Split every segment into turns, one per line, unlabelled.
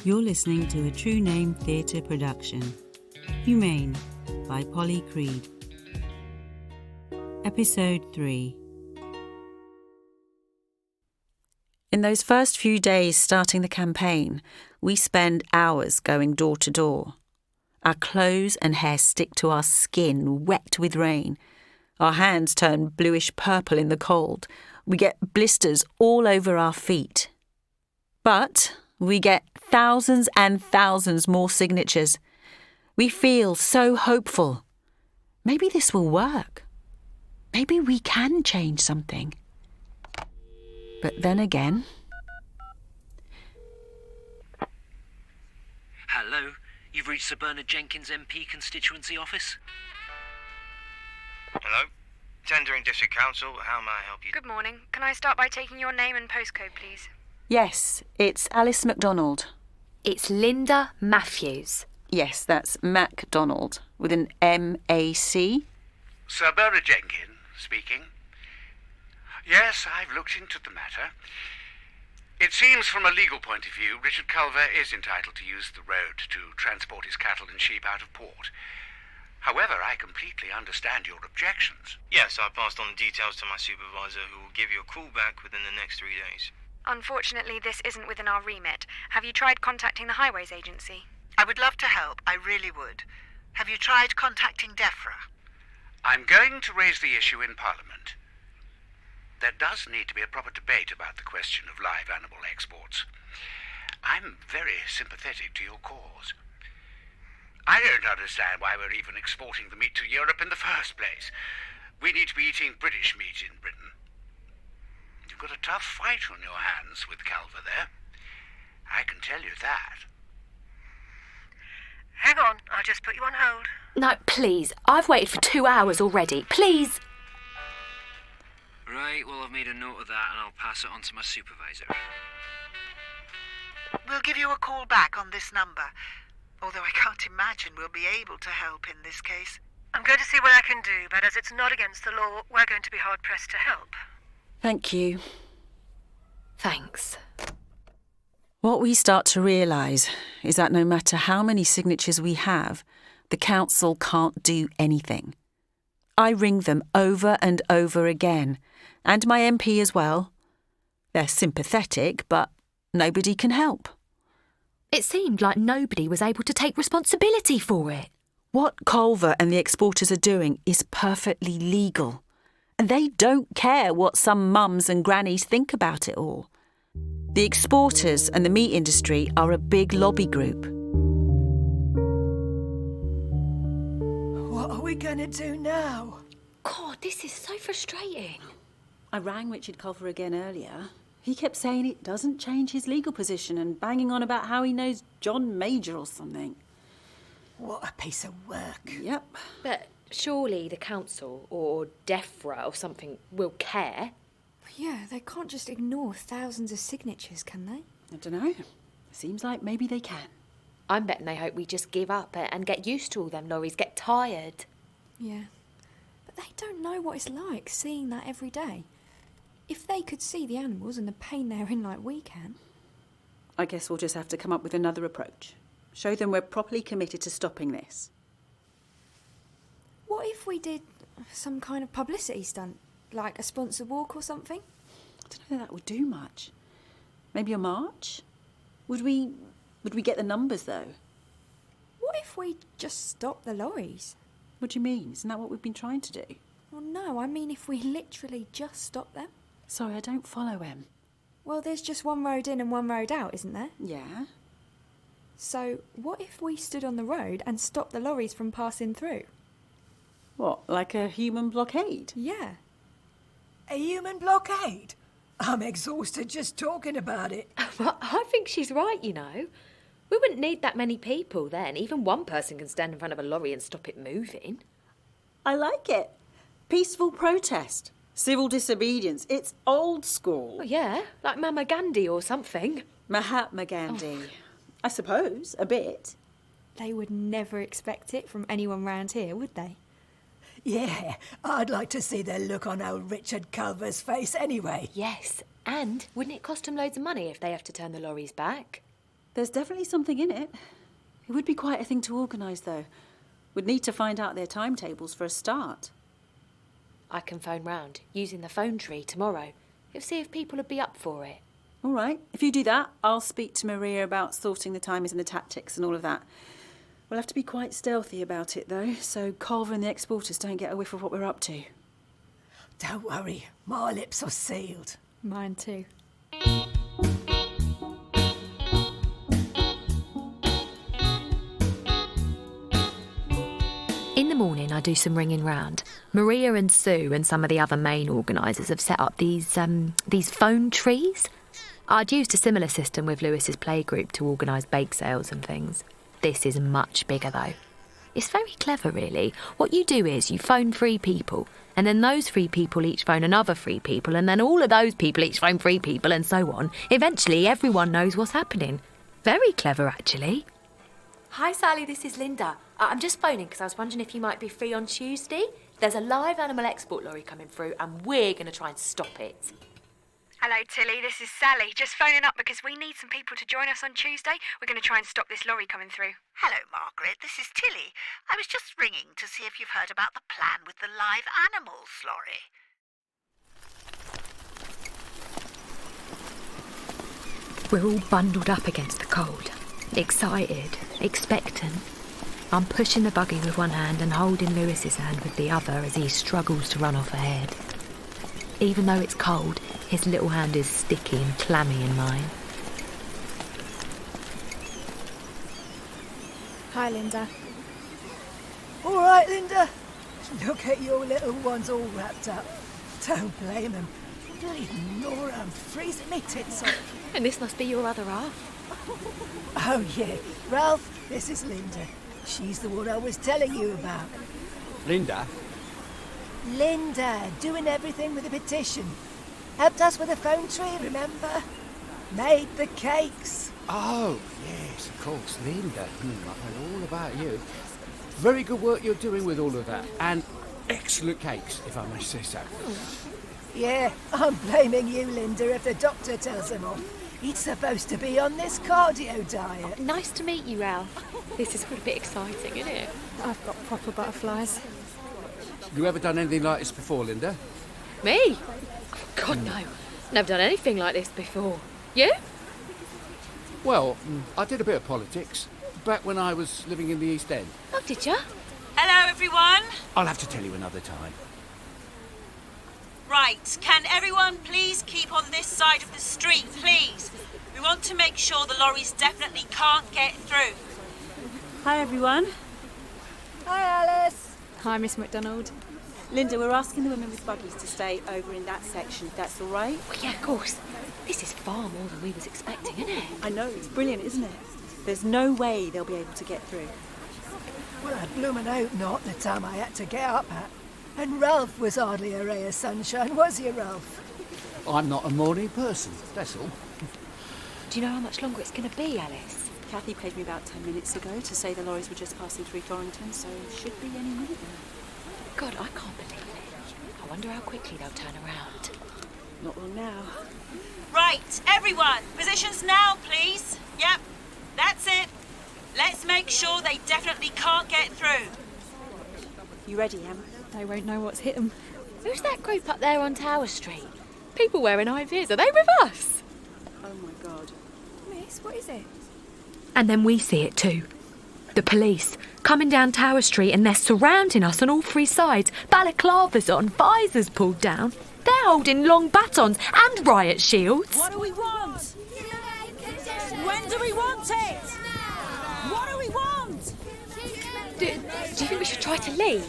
You're listening to a True Name Theatre production. Humane by Polly Creed. Episode 3. In those first few days starting the campaign, we spend hours going door to door. Our clothes and hair stick to our skin, wet with rain. Our hands turn bluish-purple in the cold. We get blisters all over our feet. But we get thousands and thousands more signatures. We feel so hopeful. Maybe this will work. Maybe we can change something. But then again...
Hello, you've reached Sir Bernard Jenkins MP constituency office.
Hello? Tendering District Council, how may I help you?
Good morning. Can I start by taking your name and postcode, please?
Yes, it's Alice MacDonald.
It's Linda Matthews.
Yes, that's MacDonald, with an M-A-C.
Sir Bernard Jenkins speaking. Yes, I've looked into the matter. It seems from a legal point of view, Richard Culver is entitled to use the road to transport his cattle and sheep out of port. However, I completely understand your objections.
Yes, I passed on the details to my supervisor, who will give you a call back within the next 3 days.
Unfortunately, this isn't within our remit. Have you tried contacting the Highways Agency?
I would love to help, I really would. Have you tried contacting DEFRA?
I'm going to raise the issue in Parliament. There does need to be a proper debate about the question of live animal exports. I'm very sympathetic to your cause. I don't understand why we're even exporting the meat to Europe in the first place. We need to be eating British meat in Britain. You've got a tough fight on your hands with Culver there. I can tell you that.
Hang on, I'll just put you on hold.
No, please. I've waited for 2 hours already. Please.
Right, well, I've made a note of that and I'll pass it on to my supervisor.
We'll give you a call back on this number, although I can't imagine we'll be able to help in this case. I'm going to see what I can do, but as it's not against the law, we're going to be hard-pressed to help.
Thank you.
Thanks.
What we start to realise is that no matter how many signatures we have, the council can't do anything. I ring them over and over again, and my MP as well. They're sympathetic, but nobody can help.
It seemed like nobody was able to take responsibility for it.
What Culver and the exporters are doing is perfectly legal, and they don't care what some mums and grannies think about it all. The exporters and the meat industry are a big lobby group.
What are we going to do now?
God, this is so frustrating.
I rang Richard Culver again earlier. He kept saying it doesn't change his legal position and banging on about how he knows John Major or something.
What a piece of work.
Yep.
But surely the council or DEFRA or something will care.
Yeah, they can't just ignore thousands of signatures, can they?
I don't know. Seems like maybe they can.
I'm betting they hope we just give up and get used to all them lorries, get tired.
Yeah. But they don't know what it's like seeing that every day. If they could see the animals and the pain they're in like we can.
I guess we'll just have to come up with another approach. Show them we're properly committed to stopping this.
What if we did some kind of publicity stunt? Like a sponsored walk or something?
I don't know that would do much. Maybe a march? Would we get the numbers, though?
What if we just stop the lorries?
What do you mean? Isn't that what we've been trying to do?
Well, no, I mean if we literally just stop them.
Sorry, I don't follow him.
Well, there's just one road in and one road out, isn't there?
Yeah.
So, what if we stood on the road and stopped the lorries from passing through?
What, like a human blockade?
Yeah.
A human blockade? I'm exhausted just talking about it.
Well, I think she's right, you know. We wouldn't need that many people then. Even one person can stand in front of a lorry and stop it moving.
I like it. Peaceful protest. Civil disobedience. It's old school.
Oh, yeah, like Mama Gandhi or something.
Mahatma Gandhi. I suppose, a bit.
They would never expect it from anyone round here, would they?
Yeah, I'd like to see the look on old Richard Culver's face anyway.
Yes, and wouldn't it cost them loads of money if they have to turn the lorries back?
There's definitely something in it. It would be quite a thing to organise, though. We'd need to find out their timetables for a start.
I can phone round, using the phone tree tomorrow. You'll see if people would be up for it.
All right, if you do that, I'll speak to Maria about sorting the timers and the tactics and all of that. We'll have to be quite stealthy about it, though, so Culver and the exporters don't get a whiff of what we're up to.
Don't worry, my lips are sealed.
Mine too.
In the morning, I do some ringing round. Maria and Sue and some of the other main organisers have set up these phone trees. I'd used a similar system with Lewis's playgroup to organise bake sales and things. This is much bigger, though. It's very clever, really. What you do is you phone 3 people, and then those 3 people each phone another 3 people, and then all of those people each phone 3 people, and so on. Eventually, everyone knows what's happening. Very clever, actually. Hi, Sally, this is Linda. I'm just phoning because I was wondering if you might be free on Tuesday. There's a live animal export lorry coming through, and we're going to try and stop it.
Hello, Tilly. This is Sally. Just phoning up because we need some people to join us on Tuesday. We're going to try and stop this lorry coming through.
Hello, Margaret. This is Tilly. I was just ringing to see if you've heard about the plan with the live animals lorry.
We're all bundled up against the cold, excited, expectant. I'm pushing the buggy with one hand and holding Lewis's hand with the other as he struggles to run off ahead. Even though it's cold, his little hand is sticky and clammy in mine.
Hi, Linda.
All right, Linda. Look at your little ones all wrapped up. Don't blame them. Bleeding Laura, I'm freezing me tits off.
And this must be your other half.
Oh, yeah. Ralph, this is Linda. She's the one I was telling you about.
Linda?
Linda, doing everything with the petition. Helped us with the phone tree, remember? Made the cakes.
Oh, yes, of course, Linda. I've heard all about you. Very good work you're doing with all of that. And excellent cakes, if I may say so.
Yeah, I'm blaming you, Linda, if the doctor tells him off. He's supposed to be on this cardio diet.
Nice to meet you, Ralph. This is a bit exciting, isn't it?
I've got proper butterflies.
You ever done anything like this before, Linda?
Me? Oh, God, no. Never done anything like this before. You?
Well, I did a bit of politics back when I was living in the East End.
Oh, did you?
Hello, everyone.
I'll have to tell you another time.
Right, can everyone please keep on this side of the street, please? We want to make sure the lorries definitely can't get through.
Hi, everyone.
Hi, Alice.
Hi, Miss MacDonald.
Linda, we're asking the women with buggies to stay over in that section, if that's all right.
Well, yeah, of course. This is far more than we was expecting, isn't it?
I know, it's brilliant, isn't it? There's no way they'll be able to get through.
Well, I bloomin' hope not the time I had to get up at. And Ralph was hardly a ray of sunshine, was he, Ralph?
I'm not a morning person, that's all.
Do you know how much longer it's going to be, Alice?
Kathy paid me about 10 minutes ago to say the lorries were just passing through Thorrington, so it should be any minute now.
God, I can't believe it. I wonder how quickly they'll turn around.
Not long now.
Right, everyone, positions now, please. Yep, that's it. Let's make sure they definitely can't get through.
You ready, Em?
They won't know what's hit them.
Who's that group up there on Tower Street? People wearing high vis. Are they with us?
Oh, my God.
Miss, what is it?
And then we see it too. The police coming down Tower Street, and they're surrounding us on all 3 sides. Balaclavas on, visors pulled down. They're holding long batons and riot shields.
What do we want? When do we want it? What do we want?
Do you think we should try to leave?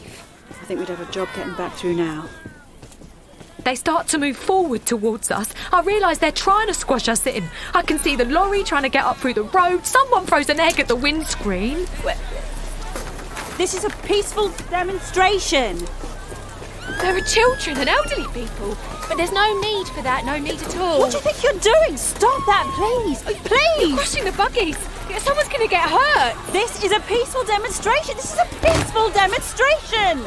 I think we'd have a job getting back through now.
They start to move forward towards us. I realise they're trying to squash us in. I can see the lorry trying to get up through the road. Someone throws an egg at the windscreen.
This is a peaceful demonstration.
There are children and elderly people, but there's no need for that, no need at all.
What do you think you're doing? Stop that, please. Please.
You're crushing the buggies. Someone's going to get hurt.
This is a peaceful demonstration. This is a peaceful demonstration.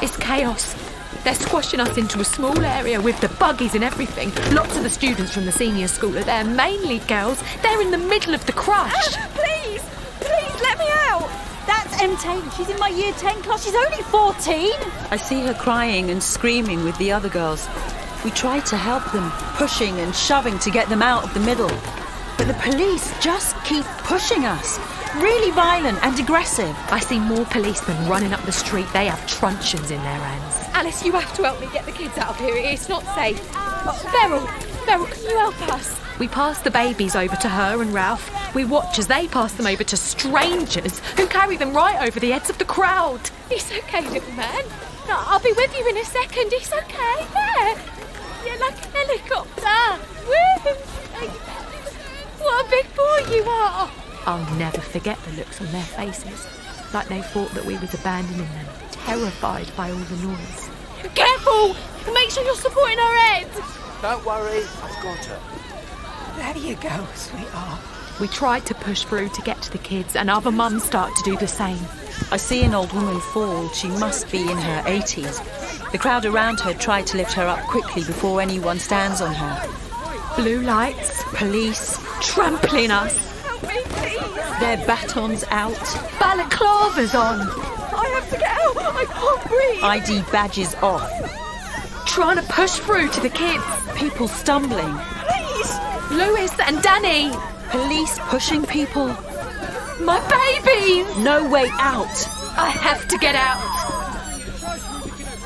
It's chaos. They're squashing us into a small area with the buggies and everything. Lots of the students from the senior school are there, mainly girls. They're in the middle of the crush.
Please let me out. That's Em Taylor. She's in my year 10 class. She's only 14.
I see her crying and screaming with the other girls. We try to help them, pushing and shoving to get them out of the middle. But the police just keep pushing us. Really violent and aggressive.
I see more policemen running up the street. They have truncheons in their hands.
Alice, you have to help me get the kids out of here. It's not safe. Beryl, can you help us?
We pass the babies over to her and Ralph. We watch as they pass them over to strangers who carry them right over the heads of the crowd.
It's okay, little man. No, I'll be with you in a second. It's okay. Yeah. You're like a helicopter. Woo! What a big boy you are.
I'll never forget the looks on their faces, like they thought that we was abandoning them, terrified by all the noise.
Careful! Make sure you're supporting her head.
Don't worry, I've got her.
There you go, sweetheart.
We tried to push through to get to the kids, and other mums start to do the same.
I see an old woman fall. She must be in her 80s. The crowd around her try to lift her up quickly before anyone stands on her.
Blue lights,
police,
trampling us.
Help me, please.
Their batons out.
Balaclavas on.
I have to get out. I can't breathe.
ID badges off.
Trying to push through to the kids.
People stumbling.
Please.
Lewis and Danny.
Police pushing people.
My babies.
No way out.
I have to get out.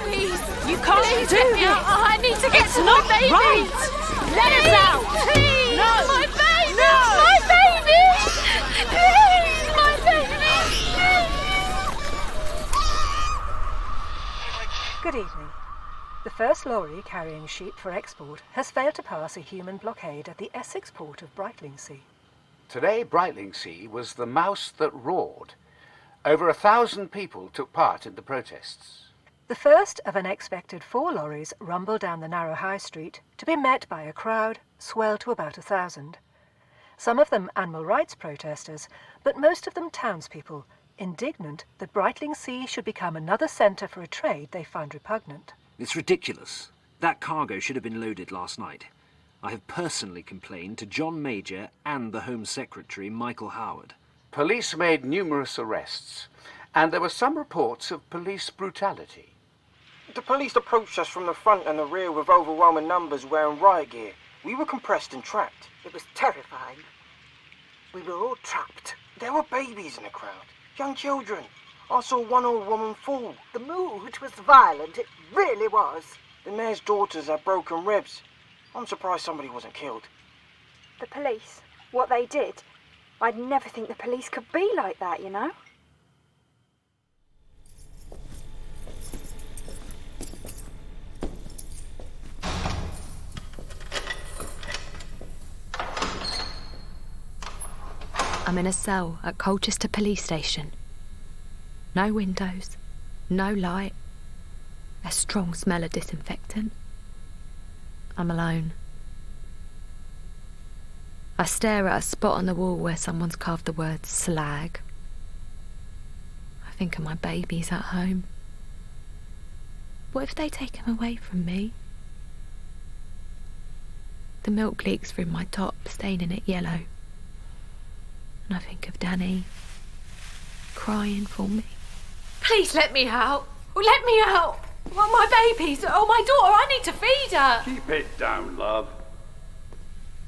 Please.
You can't
Please
do
let me
this.
out. I need to get
It's
to
not
my babies.
right. Let us out.
Please.
No.
My babies.
No.
My babies. Please. My babies.
Good evening. The first lorry carrying sheep for export has failed to pass a human blockade at the Essex port of Brightlingsea.
Today, Brightlingsea was the mouse that roared. Over 1,000 people took part in the protests.
The first of an expected 4 lorries rumbled down the narrow high street to be met by a crowd swelled to about 1,000. Some of them animal rights protesters, but most of them townspeople, indignant that Brightlingsea should become another centre for a trade they find repugnant.
It's ridiculous. That cargo should have been loaded last night. I have personally complained to John Major and the Home Secretary, Michael Howard.
Police made numerous arrests, and there were some reports of police brutality.
The police approached us from the front and the rear with overwhelming numbers wearing riot gear. We were compressed and trapped.
It was terrifying. We were all trapped.
There were babies in the crowd, young children. I saw one old woman fall.
The mood was violent, it really was.
The mayor's daughters had broken ribs. I'm surprised somebody wasn't killed.
The police, what they did, I'd never think the police could be like that, you know?
I'm in a cell at Colchester Police Station. No windows, no light, a strong smell of disinfectant. I'm alone. I stare at a spot on the wall where someone's carved the word slag. I think of my babies at home. What if they take him away from me? The milk leaks through my top, staining it yellow. And I think of Danny, crying for me.
Please let me out. Let me out. Well, my babies. Oh, my daughter. I need to feed her.
Keep it down, love.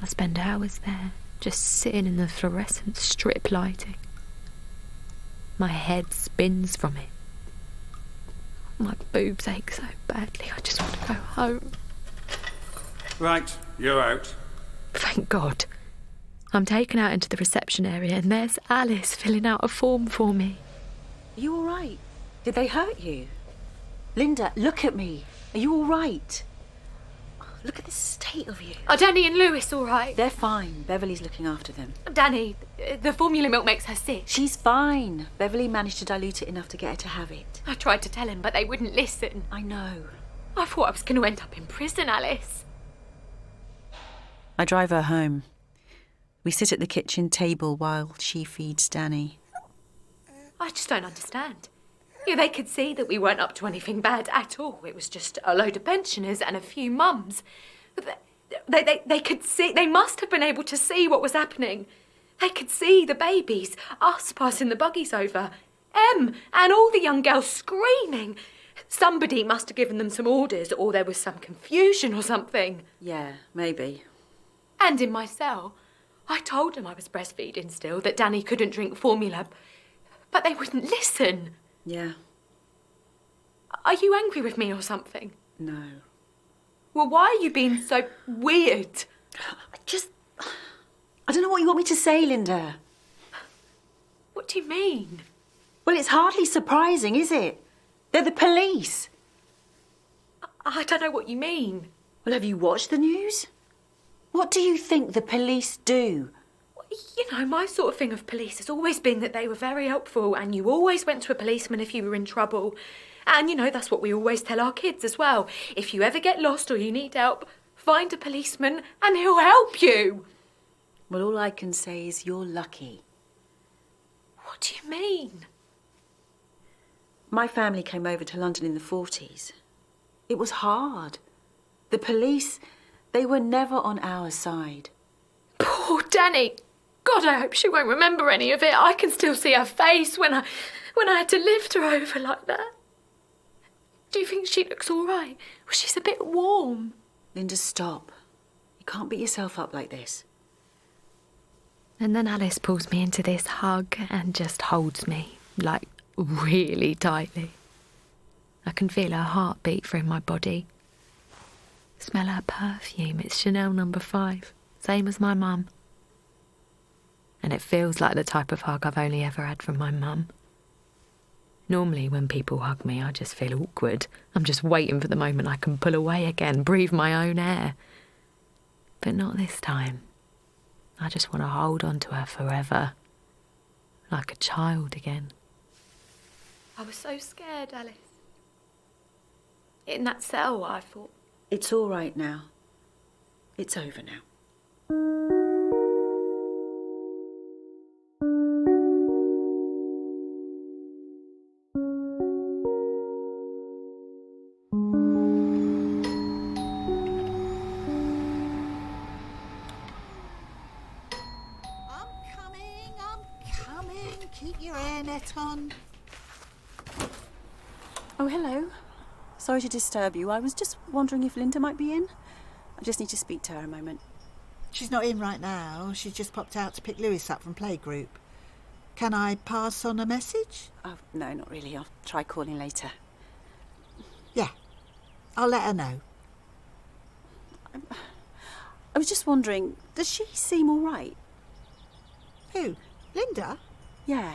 I spend hours there, just sitting in the fluorescent strip lighting. My head spins from it. My boobs ache so badly, I just want to go home.
Right, you're out.
Thank God. I'm taken out into the reception area and there's Alice filling out a form for me.
Are you all right? Did they hurt you? Linda, look at me. Are you all right? Look at the state of you.
Are Danny and Lewis all right?
They're fine. Beverly's looking after them.
Danny, the formula milk makes her sick.
She's fine. Beverly managed to dilute it enough to get her to have it.
I tried to tell him, but they wouldn't listen.
I know.
I thought I was going to end up in prison, Alice.
I drive her home. We sit at the kitchen table while she feeds Danny.
I just don't understand. Yeah, they could see that we weren't up to anything bad at all. It was just a load of pensioners and a few mums. But they could see, they must have been able to see what was happening. They could see the babies, us passing the buggies over, and all the young girls screaming. Somebody must have given them some orders, or there was some confusion or something.
Yeah, maybe.
And in my cell, I told them I was breastfeeding still, that Danny couldn't drink formula, but they wouldn't listen.
Yeah.
Are you angry with me or something?
No.
Well, why are you being so weird?
I don't know what you want me to say, Linda.
What do you mean?
Well, it's hardly surprising, is it? They're the police.
I don't know what you mean.
Well, have you watched the news? What do you think the police do?
You know, my sort of thing of police has always been that they were very helpful and you always went to a policeman if you were in trouble. And, you know, that's what we always tell our kids as well. If you ever get lost or you need help, find a policeman and he'll help you.
Well, all I can say is you're lucky.
What do you mean?
My family came over to London in the 40s. It was hard. The police, they were never on our side.
Poor Danny. God, I hope she won't remember any of it. I can still see her face when I had to lift her over like that. Do you think she looks all right? Well, she's a bit warm.
Linda, stop. You can't beat yourself up like this.
And then Alice pulls me into this hug and just holds me, like, really tightly. I can feel her heartbeat through my body. Smell her perfume. It's Chanel No. 5, same as my mum. And it feels like the type of hug I've only ever had from my mum. Normally when people hug me, I just feel awkward. I'm just waiting for the moment I can pull away again, breathe my own air. But not this time. I just want to hold on to her forever, like a child again.
I was so scared, Alice. In that cell, I thought...
It's all right now. It's over now.
Keep your hairnet on.
Oh, hello. Sorry to disturb you. I was just wondering if Linda might be in. I just need to speak to her a moment.
She's not in right now. She's just popped out to pick Lewis up from playgroup. Can I pass on a message?
Oh, no, not really. I'll try calling later.
Yeah, I'll let her know.
I was just wondering, does she seem all right?
Who? Linda?
Yeah.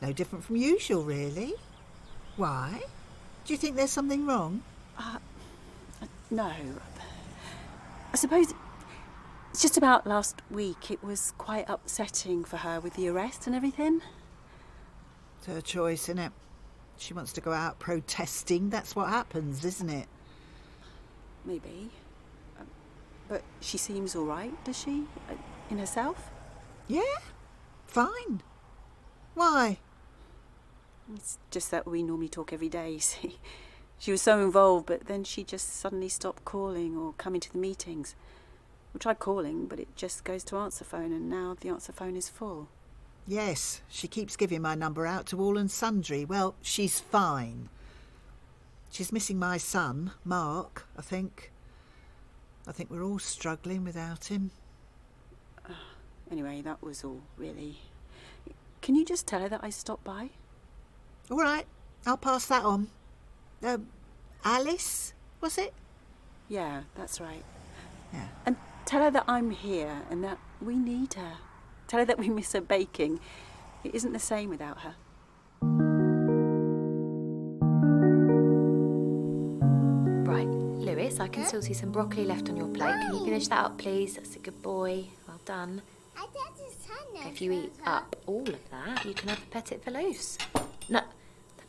No different from usual, really. Why? Do you think there's something wrong?
No. I suppose it's just about last week. It was quite upsetting for her with the arrest and everything.
It's her choice, isn't it? She wants to go out protesting. That's what happens, isn't it?
Maybe. But she seems all right, does she? In herself?
Yeah, fine. Why?
It's just that we normally talk every day, you see. She was so involved, but then she just suddenly stopped calling or coming to the meetings. We tried calling, but it just goes to answer phone, and now the answer phone is full.
Yes, she keeps giving my number out to all and sundry. Well, she's fine. She's missing my son, Mark, I think. I think we're all struggling without him.
Anyway, that was all, really. Can you just tell her that I stopped by?
All right, I'll pass that on. Alice, was it?
Yeah, that's right.
Yeah.
And tell her that I'm here and that we need her. Tell her that we miss her baking. It isn't the same without her.
Right, Lewis, I can still see some broccoli left on your plate. Can you finish that up, please? That's a good boy. Well done. If you eat up all of that, you can have a petit velours. No,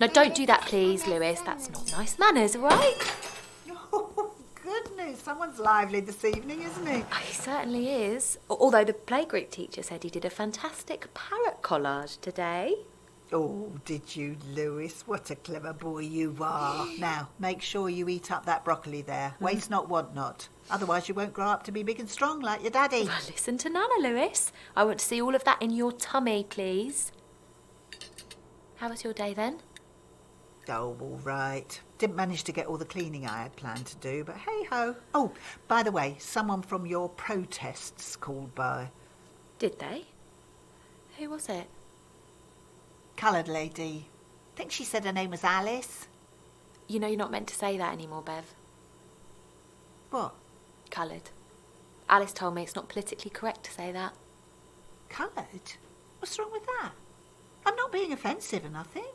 don't do that, please, Lewis. That's not nice manners, all right?
Oh, goodness, someone's lively this evening, isn't he?
He certainly is. Although the playgroup teacher said he did a fantastic parrot collage today.
Oh, did you, Lewis? What a clever boy you are. Now, make sure you eat up that broccoli there. Waste not, want not. Otherwise you won't grow up to be big and strong like your daddy.
Well, listen to Nana, Lewis. I want to see all of that in your tummy, please. How was your day then?
Oh, all right. Didn't manage to get all the cleaning I had planned to do, but hey-ho. Oh, by the way, someone from your protests called by.
Did they? Who was it?
Coloured lady. Think she said her name was Alice.
You know you're not meant to say that anymore, Bev.
What?
Coloured. Alice told me it's not politically correct to say that.
Coloured? What's wrong with that? I'm not being offensive or nothing.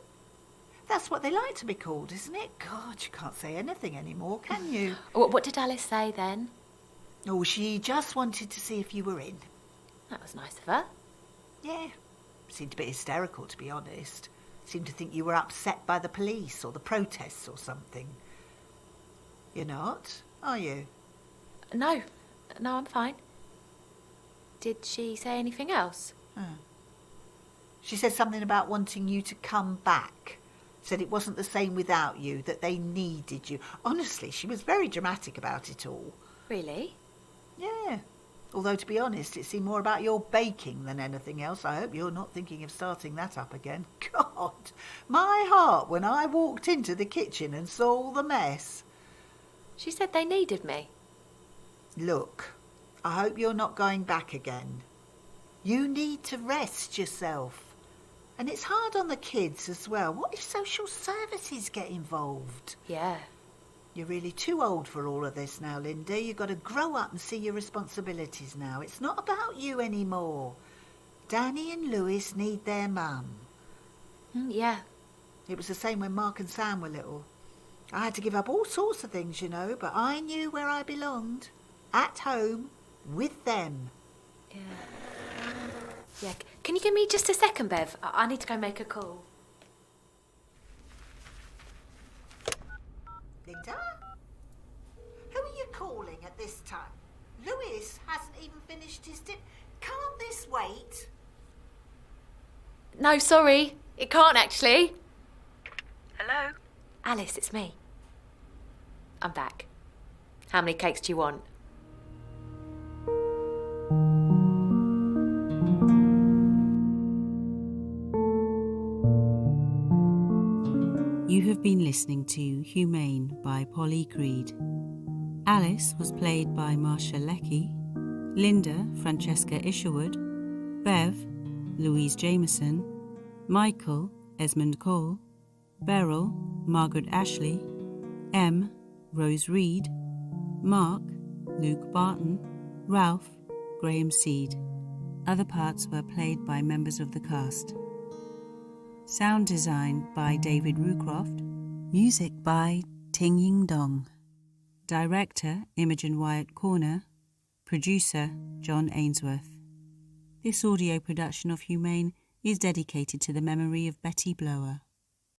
That's what they like to be called, isn't it? God, you can't say anything anymore, can you?
What did Alice say then?
Oh, she just wanted to see if you were in.
That was nice of her.
Yeah. Seemed a bit hysterical, to be honest. Seemed to think you were upset by the police or the protests or something. You're not, are you?
No, I'm fine. Did she say anything else?
She said something about wanting you to come back. Said it wasn't the same without you, that they needed you. Honestly, she was very dramatic about it all.
Really?
Yeah. Although, to be honest, it seemed more about your baking than anything else. I hope you're not thinking of starting that up again. God, my heart when I walked into the kitchen and saw all the mess.
She said they needed me.
Look, I hope you're not going back again. You need to rest yourself. And it's hard on the kids as well. What if social services get involved?
Yeah.
You're really too old for all of this now, Linda. You've got to grow up and see your responsibilities now. It's not about you anymore. Danny and Lewis need their mum.
Yeah.
It was the same when Mark and Sam were little. I had to give up all sorts of things, you know, but I knew where I belonged. At home, with them.
Yeah. Can you give me just a second, Bev? I need to go make a call.
Linda? Who are you calling at this time? Lewis hasn't even finished his dip. Can't this wait?
No, sorry. It can't, actually.
Hello?
Alice, it's me. I'm back. How many cakes do you want?
You have been listening to Humane by Polly Creed. Alice was played by Marsha Leckie, Linda Francesca Isherwood, Bev Louise Jameson, Michael Esmond Cole, Beryl Margaret Ashley, M Rose Reed, Mark Luke Barton, Ralph Graham Seed. Other parts were played by members of the cast. Sound design by David Rucroft. Music by Ting Ying Dong. Director Imogen Wyatt Corner. Producer John Ainsworth. This audio production of Humane is dedicated to the memory of Betty Blower.